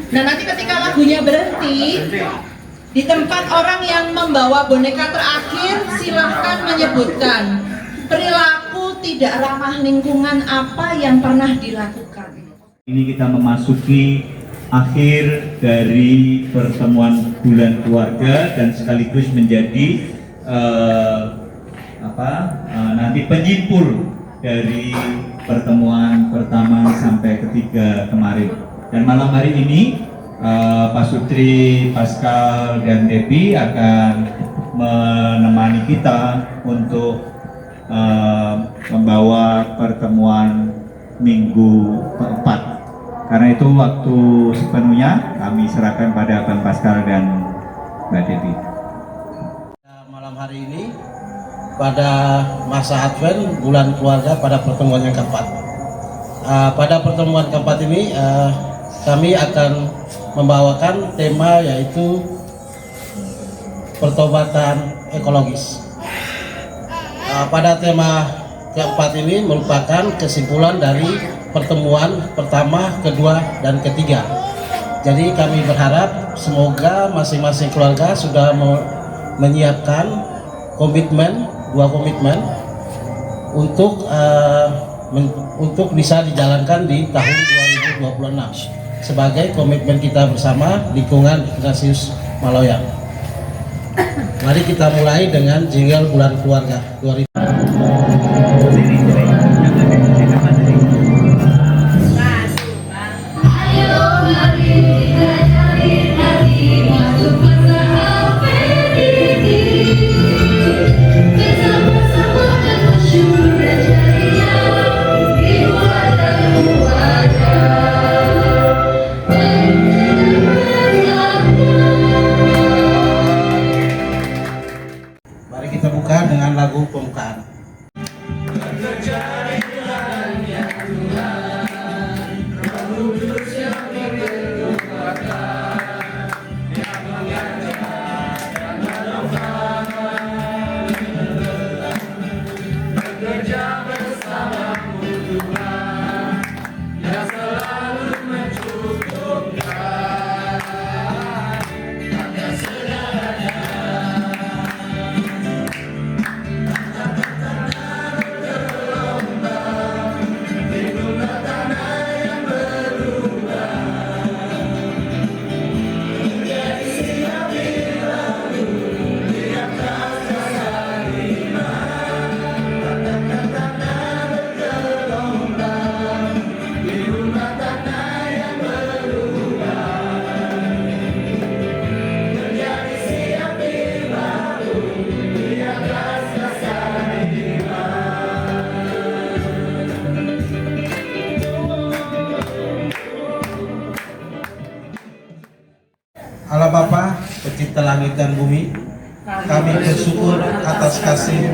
Nah, nanti ketika lagunya berhenti, di tempat orang yang membawa boneka terakhir, silahkan menyebutkan perilaku tidak ramah lingkungan apa yang pernah dilakukan. Ini kita memasuki akhir dari pertemuan bulan keluarga dan sekaligus menjadi nanti penyimpul dari pertemuan pertama sampai ketiga kemarin. Dan malam hari ini Pak Sutri, Pascal, dan Debbie akan menemani kita untuk membawa pertemuan minggu keempat. Karena itu waktu sepenuhnya kami serahkan pada Bang Pascal dan Mbak Debbie. Malam hari ini pada masa Advent bulan keluarga pada pertemuan yang keempat. Pada pertemuan keempat ini kami akan membawakan tema yaitu pertobatan ekologis. Pada tema keempat ini merupakan kesimpulan dari pertemuan pertama, kedua, dan ketiga. Jadi kami berharap semoga masing-masing keluarga sudah menyiapkan dua komitmen untuk bisa dijalankan di tahun 2026 sebagai komitmen kita bersama lingkungan Ignatius Maloya. Mari kita mulai dengan jingle bulan keluarga 2000. Mari kita buka dengan lagu pembukaan. Allah Bapa, pencipta langit dan bumi, kami bersyukur atas kasih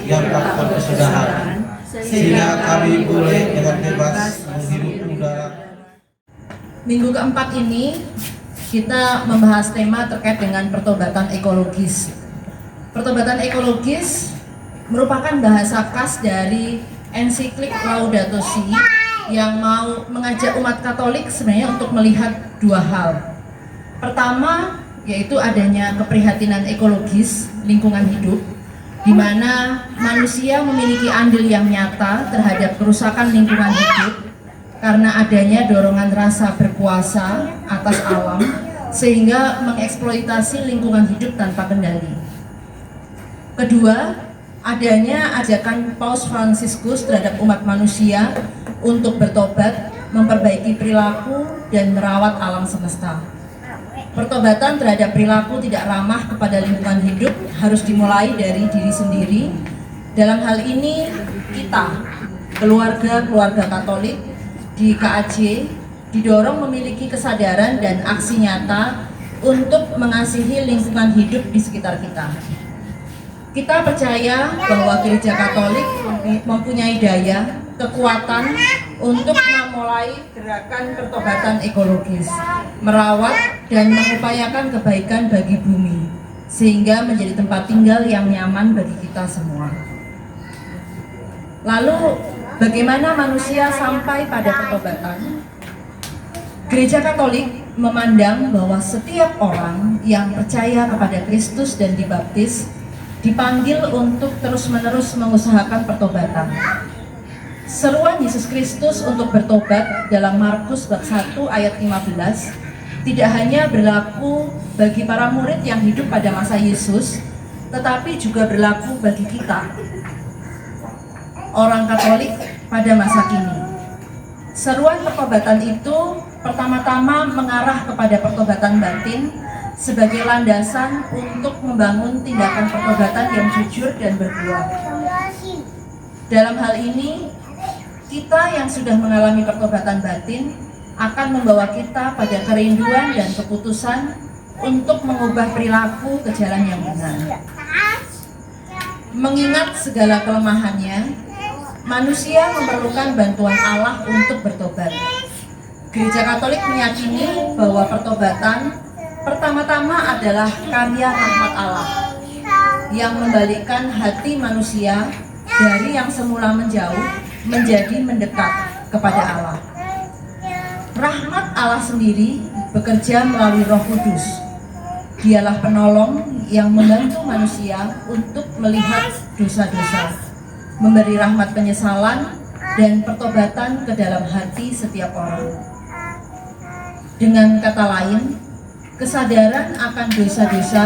yang tak berkesudahan, sehingga kami boleh dengan bebas menghirup udara. Minggu keempat ini kita membahas tema terkait dengan pertobatan ekologis. Pertobatan ekologis merupakan bahasa khas dari ensiklik Laudato Si yang mau mengajak umat Katolik sebenarnya untuk melihat dua hal. Pertama, yaitu adanya keprihatinan ekologis lingkungan hidup, di mana manusia memiliki andil yang nyata terhadap kerusakan lingkungan hidup karena adanya dorongan rasa berkuasa atas alam sehingga mengeksploitasi lingkungan hidup tanpa kendali. Kedua, adanya ajakan Paus Fransiskus terhadap umat manusia untuk bertobat, memperbaiki perilaku, dan merawat alam semesta. Pertobatan terhadap perilaku tidak ramah kepada lingkungan hidup harus dimulai dari diri sendiri. Dalam hal ini kita, keluarga Katolik di KAJ, didorong memiliki kesadaran dan aksi nyata untuk mengasihi lingkungan hidup di sekitar kita. Kita percaya bahwa Gereja Katolik mempunyai daya, kekuatan untuk memulai gerakan pertobatan ekologis, merawat dan mengupayakan kebaikan bagi bumi, sehingga menjadi tempat tinggal yang nyaman bagi kita semua. Lalu, bagaimana manusia sampai pada pertobatan? Gereja Katolik memandang bahwa setiap orang yang percaya kepada Kristus dan dibaptis dipanggil untuk terus-menerus mengusahakan pertobatan. Seruan Yesus Kristus untuk bertobat dalam Markus bab 1 ayat 15 tidak hanya berlaku bagi para murid yang hidup pada masa Yesus, tetapi juga berlaku bagi kita, orang Katolik pada masa kini. Seruan pertobatan itu pertama-tama mengarah kepada pertobatan batin sebagai landasan untuk membangun tindakan pertobatan yang jujur dan berbuah. Dalam hal ini, kita yang sudah mengalami pertobatan batin akan membawa kita pada kerinduan dan keputusan untuk mengubah perilaku ke jalan yang benar. Mengingat segala kelemahannya, manusia memerlukan bantuan Allah untuk bertobat. Gereja Katolik meyakini bahwa pertobatan pertama-tama adalah karya rahmat Allah yang membalikkan hati manusia dari yang semula menjauh menjadi mendekat kepada Allah. Rahmat Allah sendiri bekerja melalui Roh Kudus. Dialah penolong yang membantu manusia untuk melihat dosa-dosa, memberi rahmat penyesalan dan pertobatan ke dalam hati setiap orang. Dengan kata lain, kesadaran akan dosa-dosa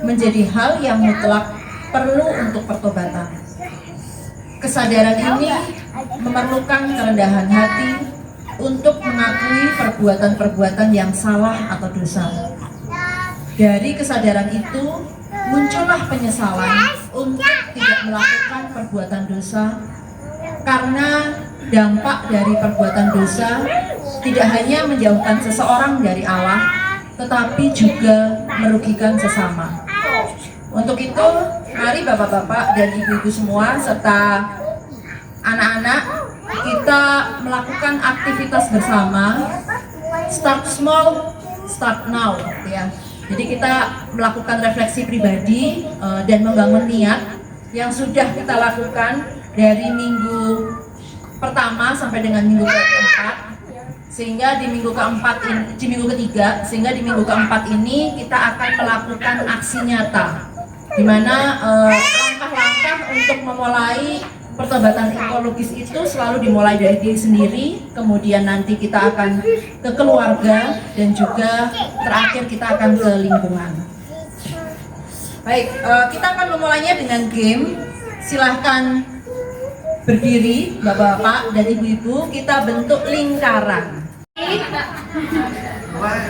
menjadi hal yang mutlak perlu untuk pertobatan. Kesadaran ini memerlukan kerendahan hati untuk mengakui perbuatan-perbuatan yang salah atau dosa. Dari kesadaran itu muncullah penyesalan untuk tidak melakukan perbuatan dosa, karena dampak dari perbuatan dosa tidak hanya menjauhkan seseorang dari Allah, tetapi juga merugikan sesama. Untuk itu, mari bapak-bapak dan ibu-ibu semua serta anak-anak, kita melakukan aktivitas bersama. Start small, start now, ya. Jadi kita melakukan refleksi pribadi dan membangun niat yang sudah kita lakukan dari minggu pertama sampai dengan minggu keempat, sehingga di minggu keempat ini, di minggu ketiga, sehingga di minggu keempat ini kita akan melakukan aksi nyata, di mana langkah-langkah untuk memulai pertobatan ekologis itu selalu dimulai dari diri sendiri, kemudian nanti kita akan ke keluarga, dan juga terakhir kita akan ke lingkungan. Baik, kita akan memulainya dengan game. Silahkan berdiri bapak-bapak dan ibu-ibu, kita bentuk lingkaran.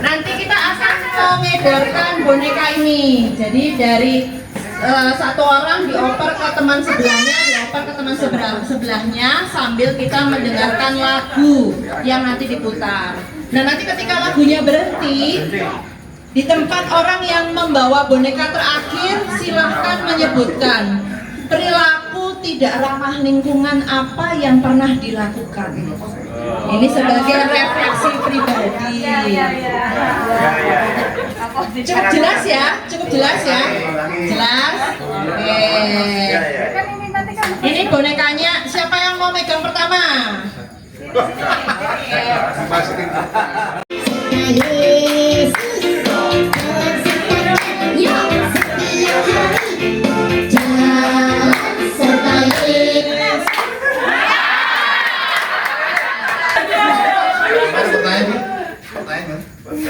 Nanti kita akan mengedarkan boneka ini, jadi dari satu orang dioper ke teman sebelahnya, dioper ke teman sebelahnya sambil kita mendengarkan lagu yang nanti diputar. Nah, nanti ketika lagunya berhenti, di tempat orang yang membawa boneka terakhir, silahkan menyebutkan perilaku tidak ramah lingkungan apa yang pernah dilakukan. Ini sebagai refleksi pribadi. Cukup jelas ya? Cukup jelas ya? Jelas? Oke. Ini bonekanya, siapa yang mau megang pertama?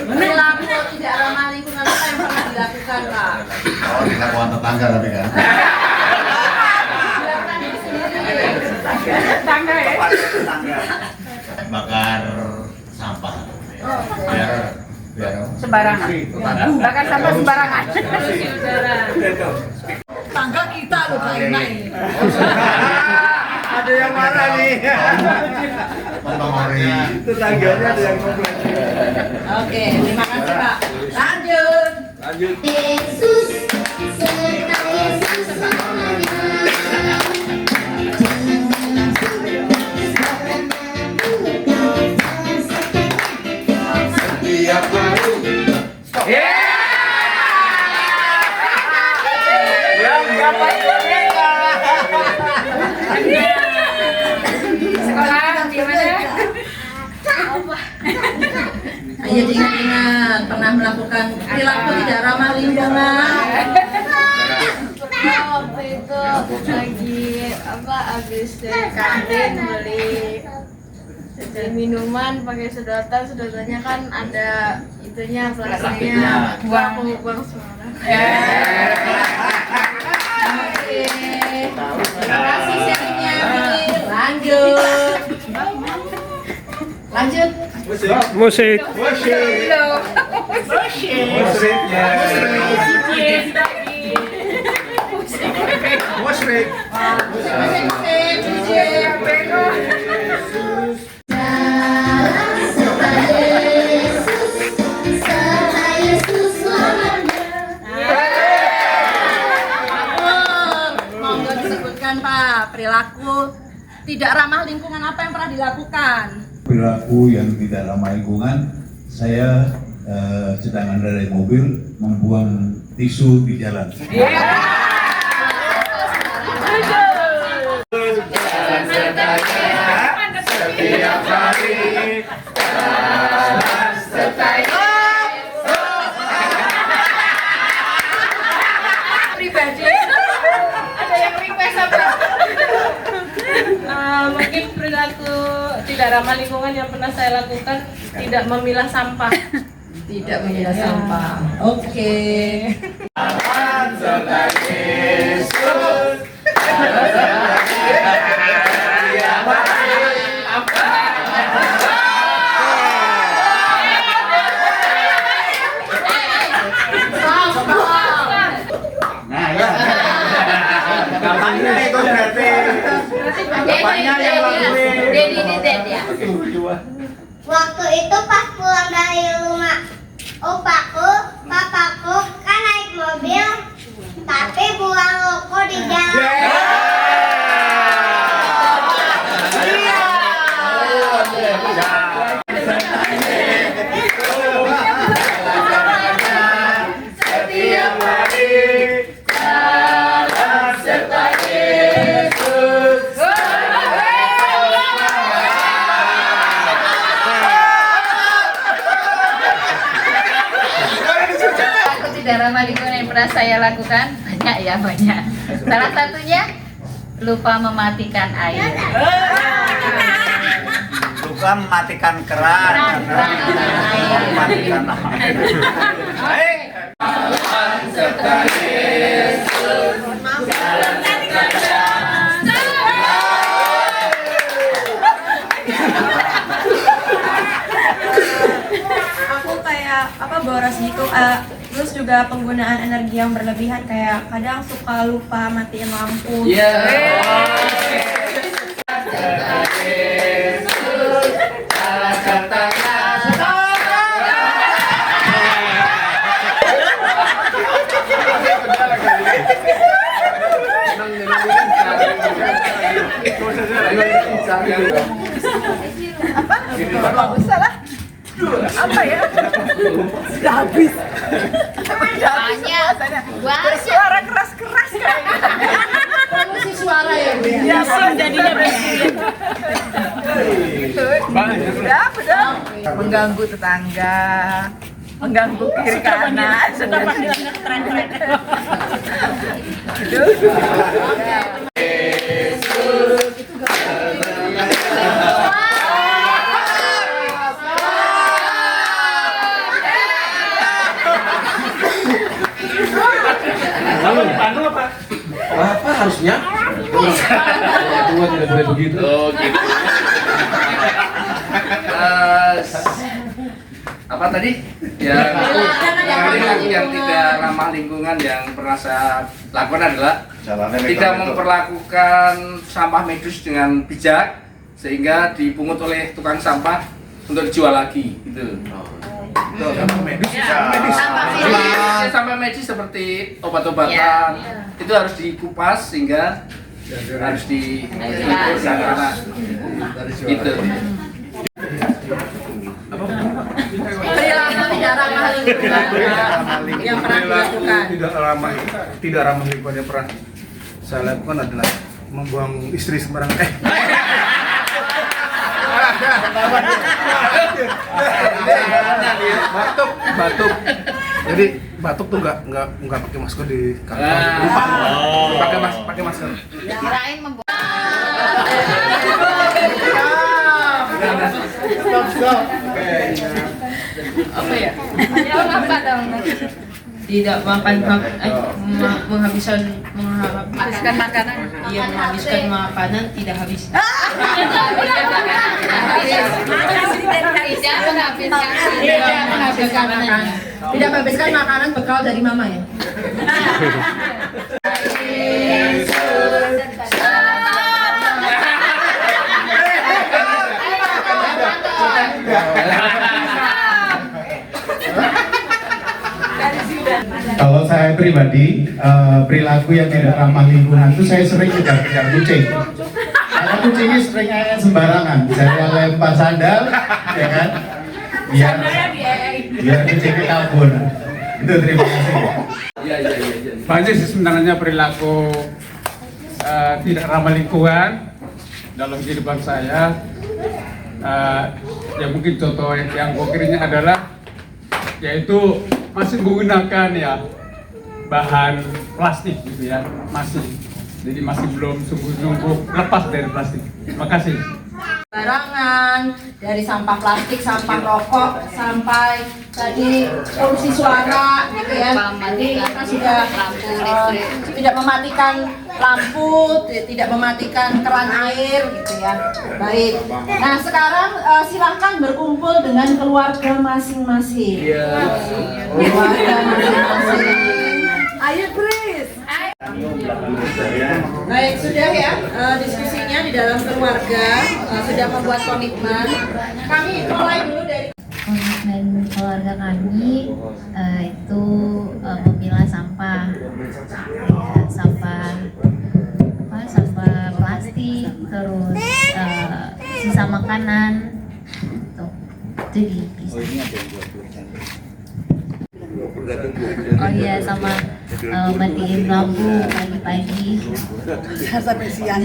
Perilaku tidak ramah lingkungan apa yang pernah dilakukan, Pak? Oh, di lingkungan tetangga tapi kan? Tetangga ya? Bakar sampah. Biar Sembarangan. Bakar sampah sembarangan. Tangga kita loh Kak Ina ini. Ada yang marah nih. mempengaruhi Tetangganya ada yang komplain. Oke, terima kasih Pak. Lanjut. Lanjut. Yesus, serta Yesus semuanya. setiap hari. Yang dapat boneka. Sekolah gimana? Ayo diingat-ingat, pernah melakukan perilaku tidak ramah lingkungan. Waktu itu lagi habis dari kantin beli minuman pakai sedotannya kan ada itunya plastiknya, buang semua. Oke. Terima kasih sharingnya. Lanjut. Lanjut. Musik. Musik. Serta Yesus selamanya. Monggo disebutkan Pak, perilaku tidak ramah lingkungan apa yang pernah dilakukan? Perilaku yang tidak ramah lingkungan, saya sedang ada dari mobil membuang tisu di jalan. Setiap hari Pribadi. Ada yang request apa? Mungkin perilaku tidak ramah lingkungan yang pernah saya lakukan tidak memilah sampah. Tidak memilah sampah. Oke. serta Yesus. Nah ya. Gampangnya itu berarti bapaknya yang lakuin. Waktu itu pas pulang dari rumah opaku, papaku kan naik mobil, tapi buang rokok di jalan. Setiap hari salam serta Yesus. Aku tidak ramah lingkungan yang pernah saya lakukan banyak. Salah satunya lupa mematikan air. Lupa mematikan keran. Mematikan air. Serta Yesus. Aku kayak boros gitu, terus juga penggunaan energi yang berlebihan, kayak kadang suka lupa matiin lampu. Suara keras-keras kayaknya. Promosi suara ya, Bu. Biasa jadinya Mengganggu tetangga, mengganggu kiri kanan. suka panggilannya keren-keren. Apa harusnya? Tua tidak boleh begitu. Oh gitu. Apa tadi? Yang tidak ramah lingkungan yang pernah saya lakukan adalah tidak memperlakukan sampah medis dengan bijak sehingga dipungut oleh tukang sampah untuk dijual lagi gitu. Sampah medis seperti obat-obatan itu harus dikupas sehingga harus karena itu. Perilaku tidak ramah lingkungan yang pernah dilakukan. Tidak ramah lingkungan yang pernah saya lakukan adalah membuang istri sembarangan. Batuk. Jadi batuk tuh nggak pakai masker di kantor. Pakai masker. Kirain membuat Stop. Apa ya? ya apa dong? Tidak menghabiskan Makanan. Iya, menghabiskan makanan tidak habis. Tidak menghabiskan makanan bekal dari mama ya. Kalau saya pribadi, perilaku yang tidak ramah lingkungan itu saya sering kejar-kejar kucing. Karena kucingnya sering sembarangan, saya lempar sandal, ya kan? Biar kucingnya kabur. Itu terima kasih. Banyak sih sebenarnya perilaku tidak ramah lingkungan dalam kehidupan saya. Ya mungkin contoh yang konkretnya adalah yaitu masih menggunakan ya bahan plastik gitu ya, jadi masih belum sungguh-sungguh lepas dari plastik. Terima kasih. Barangan dari sampah plastik, sampah rokok, sampai tadi polusi suara gitu ya. Jadi kita sudah tidak mematikan lampu, tidak mematikan keran air gitu ya. Baik. Nah sekarang silahkan berkumpul dengan keluarga masing-masing. Keluarga masing-masing. Ayo Chris. Baik, sudah ya diskusinya di dalam keluarga, sudah membuat komitmen. Kami mulai dulu dari komitmen keluarga kami itu memilah sampah, ya, sampah plastik, terus sisa makanan, itu dipisah. Oh iya, sama matiin lampu pagi-pagi sampai siang.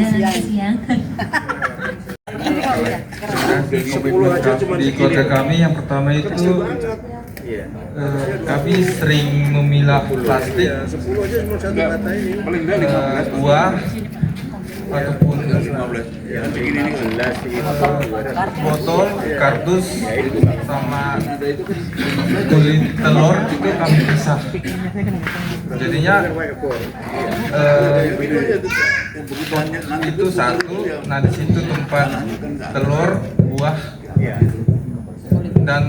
Di keluarga kami yang pertama itu kami sering memilah plastik, buah ataupun botol, kardus, sama kulit telur itu kami pisah. Jadinya itu satu. Nah di situ tempat telur, buah, dan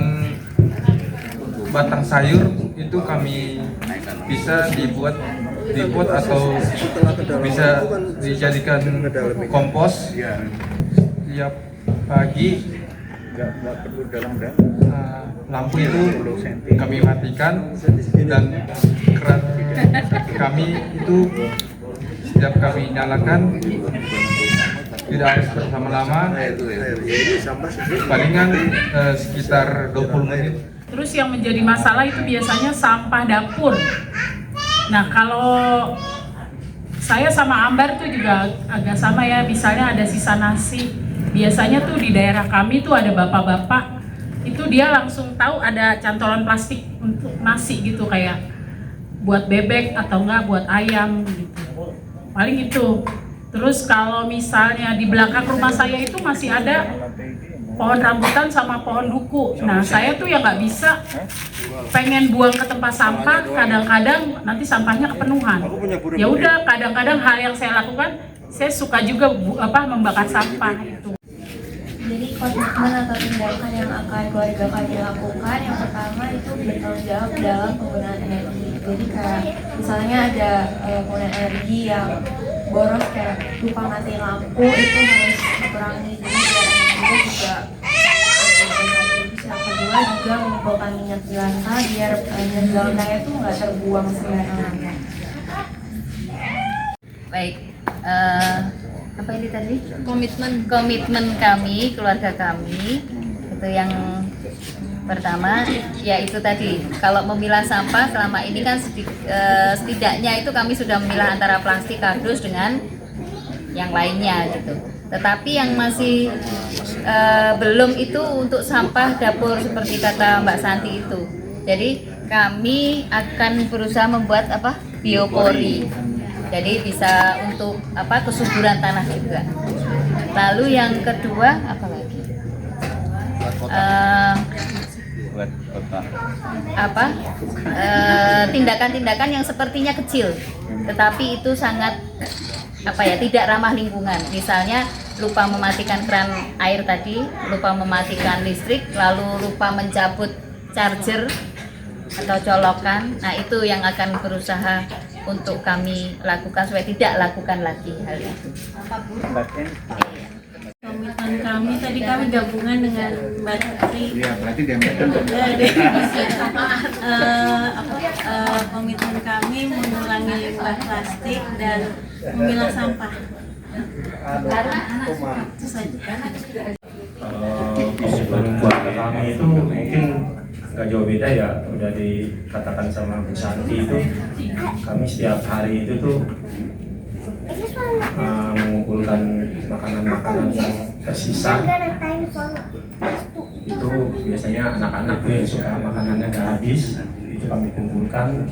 batang sayur itu kami bisa dibuat dipot atau bisa dijadikan kompos. Setiap pagi lampu itu kami matikan, dan keran kami itu setiap kami nyalakan tidak harus bersama-lama, palingan sekitar 20 menit. Terus yang menjadi masalah itu biasanya sampah dapur. Nah kalau saya sama Ambar tuh juga agak sama ya, misalnya ada sisa nasi. Biasanya tuh di daerah kami tuh ada bapak-bapak, itu dia langsung tahu ada cantolan plastik untuk nasi gitu, kayak buat bebek atau enggak buat ayam gitu. Paling itu. Terus kalau misalnya di belakang rumah saya itu masih ada pohon rambutan sama pohon duku. Nah saya tuh ya nggak bisa, pengen buang ke tempat sampah, kadang-kadang nanti sampahnya kepenuhan. Ya udah, kadang-kadang hal yang saya lakukan, saya suka juga membakar sampah itu. Jadi komitmen atau tindakan yang akan keluarga kami lakukan, yang pertama itu bertanggung jawab dalam penggunaan energi. Jadi kayak misalnya ada penggunaan energi yang boros, kayak lupa matiin lampu, itu harus dikurangi. Jadi biar energinya juga terus yang kedua juga mengumpulkan minyak jelantah biar minyak jelantah itu nggak terbuang sembarangan. Baik, apa ini tadi? Komitmen kami, keluarga kami itu yang pertama, yaitu tadi kalau memilah sampah selama ini kan setidaknya itu kami sudah memilah antara plastik, kardus dengan yang lainnya gitu. Tetapi yang masih belum itu untuk sampah dapur seperti kata Mbak Santi itu. Jadi kami akan berusaha membuat biopori. Jadi bisa untuk kesuburan tanah juga. Lalu yang kedua apa lagi? Tindakan-tindakan yang sepertinya kecil, tetapi itu sangat tidak ramah lingkungan. Misalnya lupa mematikan keran air tadi, lupa mematikan listrik, lalu lupa mencabut charger atau colokan. Nah, itu yang akan berusaha untuk kami lakukan supaya tidak lakukan lagi hal itu. Komitmen kami tadi kami gabungan dengan Mbak Putri. Iya, berarti dia komitmen kami mengurangi limbah plastik dan memilah sampah. Itu saja. Komitmen keluarga kami itu mungkin nggak jauh beda ya, udah dikatakan sama Bu Santi itu. Kami setiap hari itu tuh mengumpulkan makanan-makanan yang tersisa. Itu biasanya anak-anak tuh yang suka makanannya nggak habis, itu kami kumpulkan,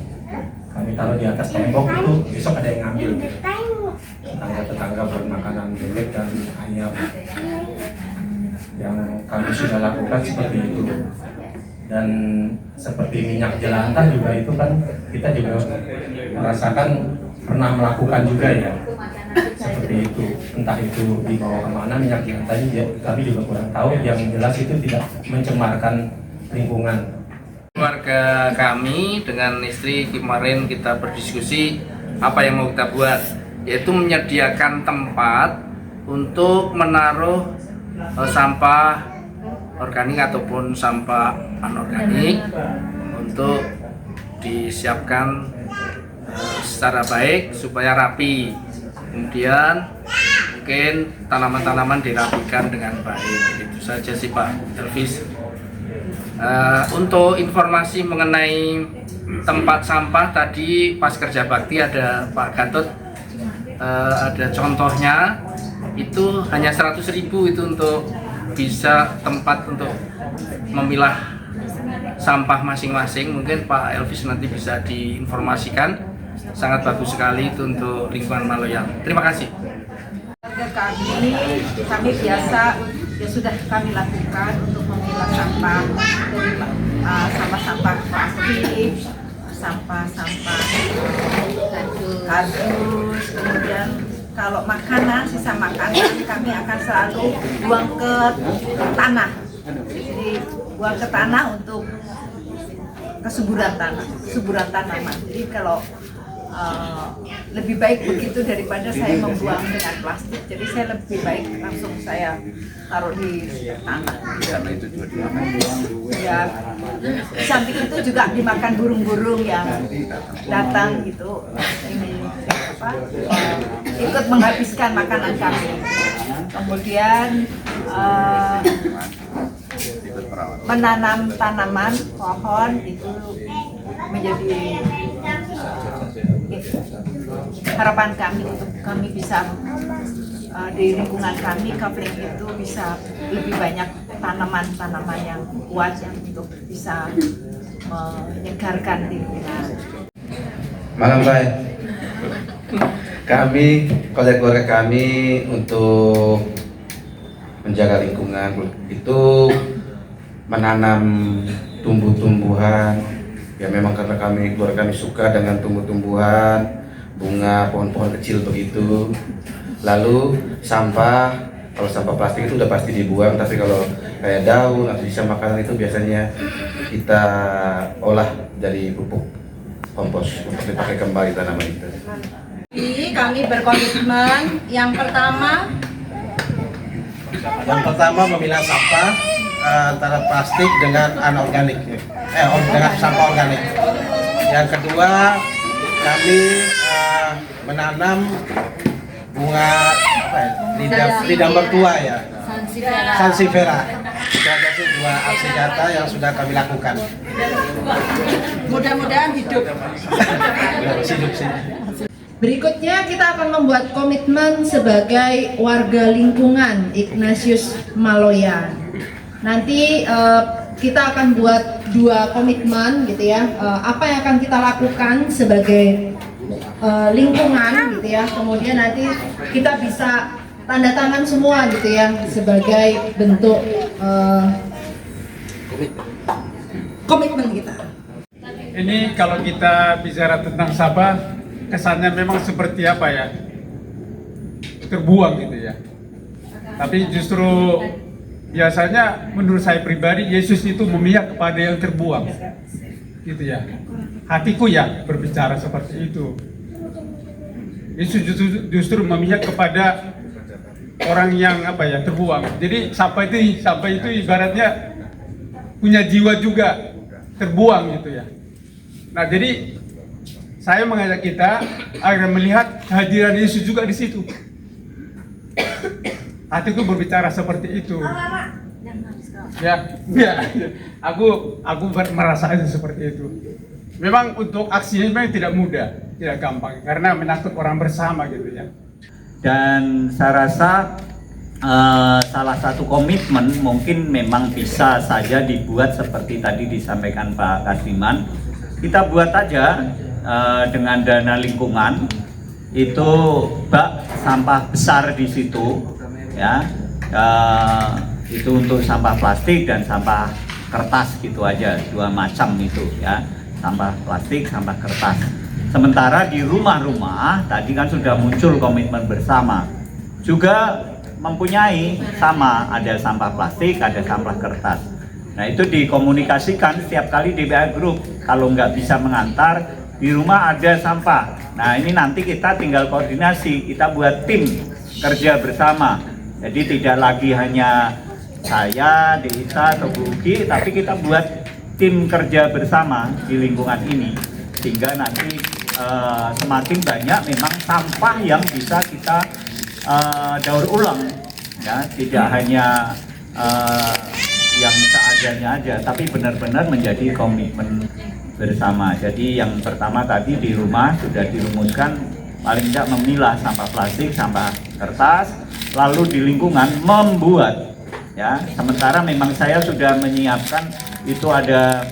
kami taruh di atas tembok, itu besok ada yang ngambil. Tetangga-tetangga bermakanan jelek dan ayam. Yang kami sudah lakukan seperti itu. Dan seperti minyak jelantah juga itu kan kita juga merasakan pernah melakukan juga ya, seperti itu. Entah itu dibawa kemana minyak jelantahnya ya, kami juga kurang tahu. Yang jelas itu tidak mencemarkan lingkungan. Keluarga kami dengan istri kemarin kita berdiskusi apa yang mau kita buat, yaitu menyediakan tempat untuk menaruh sampah organik ataupun sampah anorganik untuk disiapkan secara baik supaya rapi. Kemudian mungkin tanaman-tanaman dirapikan dengan baik. Itu saja sih Pak Elvis. Untuk informasi mengenai tempat sampah tadi pas kerja bakti ada Pak Gatot, ada contohnya itu hanya 100.000 itu untuk bisa tempat untuk memilah sampah masing-masing. Mungkin Pak Elvis nanti bisa diinformasikan. Sangat bagus sekali itu untuk lingkungan Maloya. Terima kasih. Keluarga kami biasa ya sudah kami lakukan untuk memilah sampah dari sampah-sampah plastik, sampah-sampah kardus, kemudian kalau makanan, sisa makanan kami akan selalu buang ke tanah. Jadi buang ke tanah untuk kesuburan tanaman. Jadi kalau lebih baik begitu daripada saya membuang dengan plastik. Jadi saya lebih baik langsung saya taruh di tanah. Karena itu juga dimakan. Ya, samping itu juga dimakan burung-burung yang datang gitu. Ini ikut menghabiskan makanan kami. Kemudian menanam tanaman, pohon itu menjadi harapan kami untuk kami bisa di lingkungan kami, Kafling itu bisa lebih banyak tanaman-tanaman yang kuat yang untuk bisa menyegarkan lingkungan. Malam baik. Kami, keluarga kami untuk menjaga lingkungan itu menanam tumbuh-tumbuhan. Ya memang karena keluarga kami suka dengan tumbuh-tumbuhan, bunga, pohon-pohon kecil begitu. Lalu sampah, kalau sampah plastik itu udah pasti dibuang, tapi kalau kayak daun atau sisa makanan itu biasanya kita olah jadi pupuk kompos untuk dipakai kembali tanaman itu. Jadi kami berkomitmen yang pertama memilah sampah antara plastik dengan anorganik, dengan sampah organik. Yang kedua, kami menanam bunga lidah mertua ya, sansevieria. Itu ada sih 2 aksi nyata yang sudah kami lakukan. mudah-mudahan hidup. Hidup sih. Berikutnya kita akan membuat komitmen sebagai warga lingkungan Ignatius Maloyan. Nanti kita akan buat 2 komitmen gitu ya. Apa yang akan kita lakukan sebagai lingkungan gitu ya. Kemudian nanti kita bisa tanda tangan semua gitu ya sebagai bentuk komitmen kita. Ini kalau kita bicara tentang sampah, kesannya memang seperti apa ya? Terbuang gitu ya. Tapi justru biasanya menurut saya pribadi Yesus itu memihak kepada yang terbuang. Gitu ya. Hatiku ya berbicara seperti itu. Yesus justru memihak kepada orang yang apa ya, terbuang. Jadi sampah itu ibaratnya punya jiwa juga terbuang gitu ya. Nah, jadi saya mengajak kita agar melihat kehadiran Yesus juga di situ. Hatiku berbicara seperti itu. Ya, aku merasakan seperti itu. Memang untuk aksinya memang tidak mudah, tidak gampang karena menakut orang bersama gitu ya. Dan saya rasa salah satu komitmen mungkin memang bisa saja dibuat seperti tadi disampaikan Pak Kasdiman. Kita buat aja dengan dana lingkungan itu bak sampah besar di situ ya, itu untuk sampah plastik dan sampah kertas gitu aja, 2 macam itu ya, sampah plastik, sampah kertas. Sementara di rumah-rumah tadi kan sudah muncul komitmen bersama juga mempunyai sama, ada sampah plastik, ada sampah kertas. Nah itu dikomunikasikan setiap kali di WA Group. Kalau nggak bisa mengantar, di rumah ada sampah. Nah ini nanti kita tinggal koordinasi, kita buat tim kerja bersama. Jadi tidak lagi hanya saya, Dita, atau Bu Ugi, tapi kita buat tim kerja bersama di lingkungan ini. Sehingga nanti semakin banyak memang sampah yang bisa kita daur ulang. Ya, tidak hanya yang seadanya aja, tapi benar-benar menjadi komitmen bersama. Jadi yang pertama tadi di rumah sudah dirumuskan paling tidak memilah sampah plastik, sampah kertas, lalu di lingkungan membuat ya. Sementara memang saya sudah menyiapkan itu ada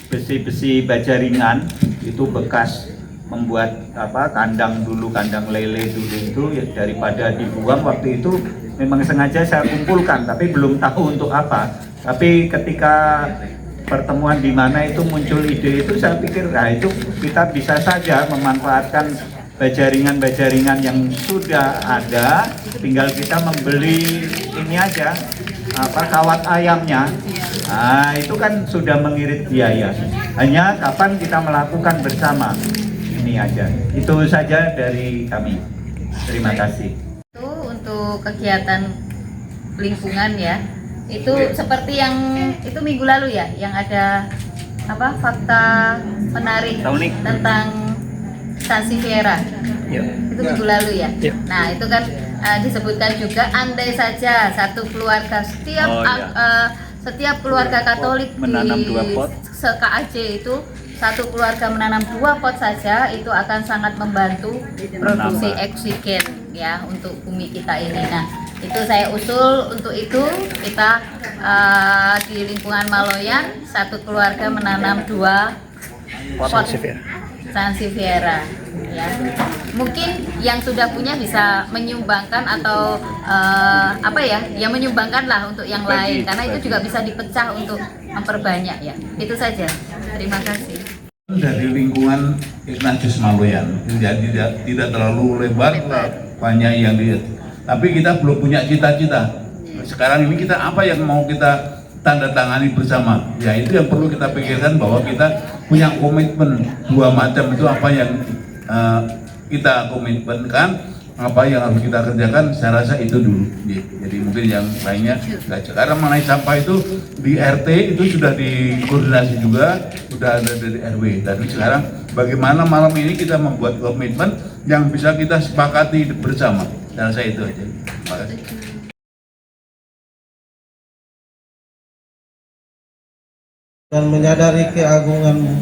besi-besi baja ringan, itu bekas membuat kandang dulu, kandang lele dulu itu ya, daripada dibuang waktu itu memang sengaja saya kumpulkan, tapi belum tahu untuk apa. Tapi ketika pertemuan di mana itu muncul ide itu, saya pikir nah itu kita bisa saja memanfaatkan baja ringan yang sudah ada, tinggal kita membeli ini aja kawat ayamnya. Nah itu kan sudah mengirit biaya, hanya kapan kita melakukan bersama ini aja. Itu saja dari kami, terima kasih. Itu untuk kegiatan lingkungan ya, itu seperti yang itu minggu lalu ya, yang ada fakta menarik tentang Sansevieria. Itu minggu lalu ya. Nah itu kan disebutkan juga andai saja satu keluarga setiap keluarga Katolik menanam di 2 pot. KAJ itu satu keluarga menanam 2 pot saja, itu akan sangat membantu produksi oksigen ya untuk bumi kita ini. Nah itu saya usul untuk itu kita di lingkungan Maloyan satu keluarga menanam 2 pot Sansevieria ya. Mungkin yang sudah punya bisa menyumbangkan atau ya menyumbangkan lah untuk yang lain, karena itu juga bisa dipecah untuk memperbanyak ya. Itu saja, terima kasih. Dari lingkungan Ignatius Maloyan tidak terlalu lebar lah, banyak yang lihat, tapi kita belum punya cita-cita. Sekarang ini kita apa yang mau kita tanda tangani bersama, ya itu yang perlu kita pikirkan, bahwa kita punya komitmen 2 macam itu apa yang kita komitmenkan, apa yang harus kita kerjakan. Saya rasa itu dulu. Jadi mungkin yang lainnya sekarang mengenai sampah itu di RT itu sudah dikoordinasi juga, sudah ada dari RW. Dan sekarang bagaimana malam ini kita membuat komitmen yang bisa kita sepakati bersama. Saya rasa itu aja. Terima kasih. Dan menyadari keagungan-Mu,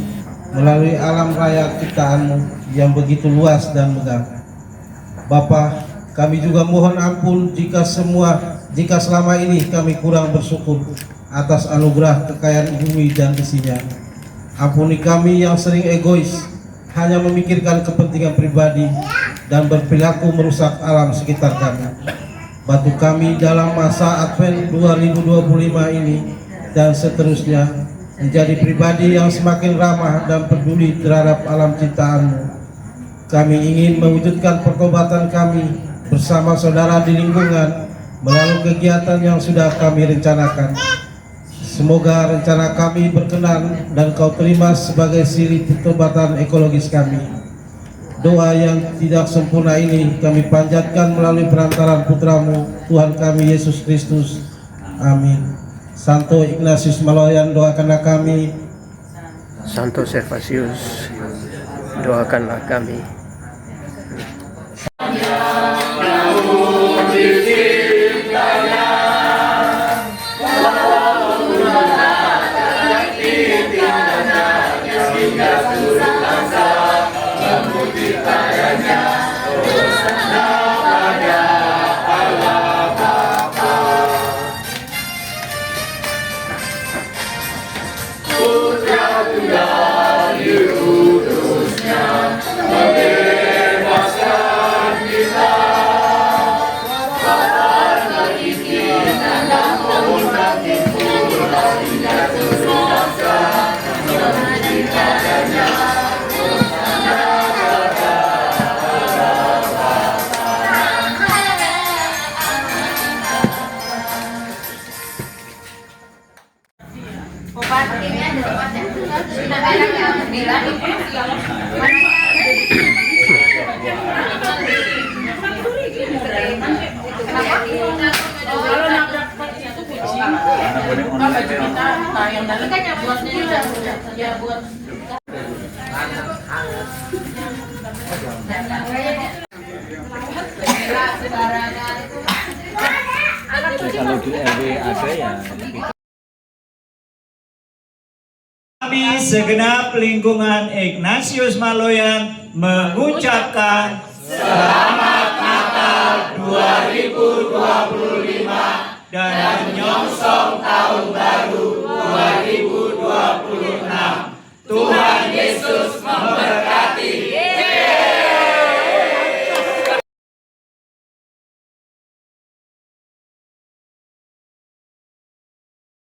melalui alam raya ciptaan-Mu yang begitu luas dan megah. Bapa, kami juga mohon ampun jika selama ini kami kurang bersyukur atas anugerah kekayaan bumi dan isinya. Ampuni kami yang sering egois, hanya memikirkan kepentingan pribadi dan berperilaku merusak alam sekitar kami. Bantu kami dalam masa Advent 2025 ini dan seterusnya menjadi pribadi yang semakin ramah dan peduli terhadap alam ciptaan-Mu. Kami ingin mewujudkan pertobatan kami bersama saudara di lingkungan melalui kegiatan yang sudah kami rencanakan. Semoga rencana kami berkenan dan Kau terima sebagai siri pertobatan ekologis kami. Doa yang tidak sempurna ini kami panjatkan melalui perantaran Putra-Mu, Tuhan kami Yesus Kristus. Amin. Santo Ignatius Maloyan, doakanlah kami. Santo Servasius, doakanlah kami. Kalau di RW ada ya. Kami segenap lingkungan Ignatius Maloyan mengucapkan selamat